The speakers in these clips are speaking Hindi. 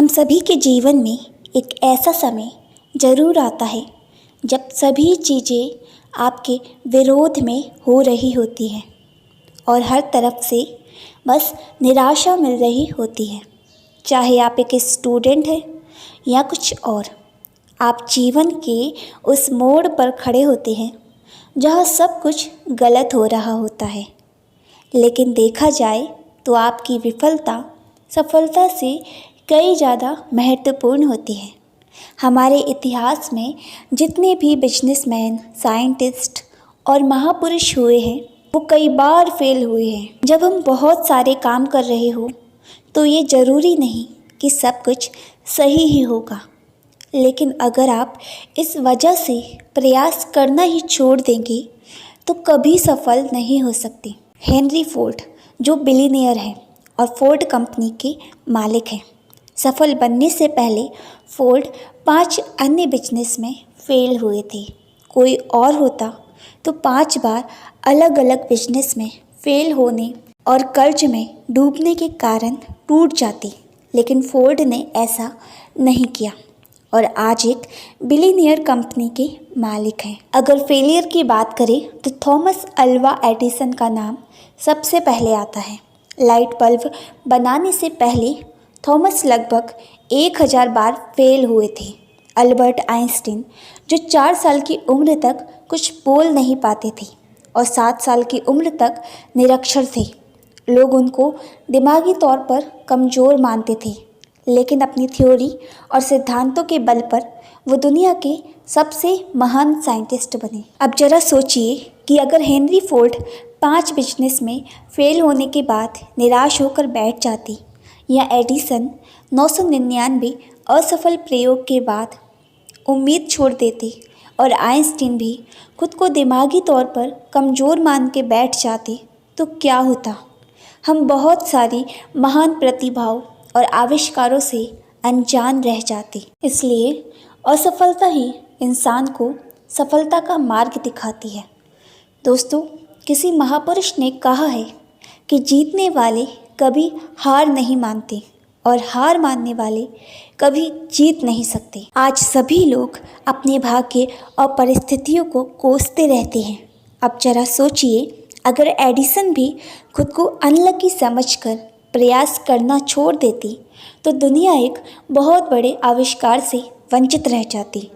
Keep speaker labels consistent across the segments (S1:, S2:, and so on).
S1: हम सभी के जीवन में एक ऐसा समय ज़रूर आता है जब सभी चीज़ें आपके विरोध में हो रही होती हैं और हर तरफ से बस निराशा मिल रही होती है। चाहे आप एक स्टूडेंट हैं या कुछ और, आप जीवन के उस मोड़ पर खड़े होते हैं जहाँ सब कुछ गलत हो रहा होता है। लेकिन देखा जाए तो आपकी विफलता सफलता से कई ज़्यादा महत्वपूर्ण होती है। हमारे इतिहास में जितने भी बिजनेसमैन, साइंटिस्ट और महापुरुष हुए हैं वो कई बार फेल हुए हैं। जब हम बहुत सारे काम कर रहे हो तो ये ज़रूरी नहीं कि सब कुछ सही ही होगा, लेकिन अगर आप इस वजह से प्रयास करना ही छोड़ देंगे तो कभी सफल नहीं हो सकते। हेनरी फोर्ड जो बिलियनियर हैं और फोर्ड कंपनी के मालिक हैं, सफल बनने से पहले फोर्ड 5 अन्य बिजनेस में फेल हुए थे। कोई और होता तो 5 बार अलग अलग बिजनेस में फेल होने और कर्ज में डूबने के कारण टूट जाती, लेकिन फोर्ड ने ऐसा नहीं किया और आज एक बिलियनियर कंपनी के मालिक हैं। अगर फेलियर की बात करें तो थॉमस अल्वा एडिसन का नाम सबसे पहले आता है। लाइट बल्ब बनाने से पहले थॉमस लगभग 1000 बार फेल हुए थे। अल्बर्ट आइंस्टीन जो 4 साल की उम्र तक कुछ बोल नहीं पाते थे और 7 साल की उम्र तक निरक्षर थे। लोग उनको दिमागी तौर पर कमज़ोर मानते थे, लेकिन अपनी थ्योरी और सिद्धांतों के बल पर वो दुनिया के सबसे महान साइंटिस्ट बने। अब जरा सोचिए कि अगर हेनरी फोर्ड 5 बिजनेस में फेल होने के बाद निराश होकर बैठ जाती, या एडिसन 999 असफल प्रयोग के बाद उम्मीद छोड़ देते और आइंस्टीन भी खुद को दिमागी तौर पर कमज़ोर मान के बैठ जाते, तो क्या होता? हम बहुत सारी महान प्रतिभाओं और आविष्कारों से अनजान रह जाते। इसलिए असफलता ही इंसान को सफलता का मार्ग दिखाती है। दोस्तों, किसी महापुरुष ने कहा है कि जीतने वाले कभी हार नहीं मानते और हार मानने वाले कभी जीत नहीं सकते। आज सभी लोग अपने भाग्य और परिस्थितियों को कोसते रहते हैं। अब जरा सोचिए, अगर एडिसन भी खुद को अनलकी समझकर प्रयास करना छोड़ देती तो दुनिया एक बहुत बड़े आविष्कार से वंचित रह जाती।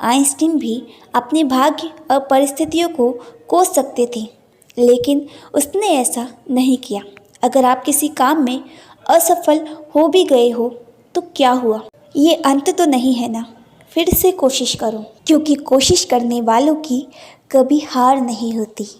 S1: आइंस्टीन भी अपने भाग्य और परिस्थितियों को कोस सकते थे, लेकिन उसने ऐसा नहीं किया। अगर आप किसी काम में असफल हो भी गए हो तो क्या हुआ? ये अंत तो नहीं है ना। फिर से कोशिश करो, क्योंकि कोशिश करने वालों की कभी हार नहीं होती।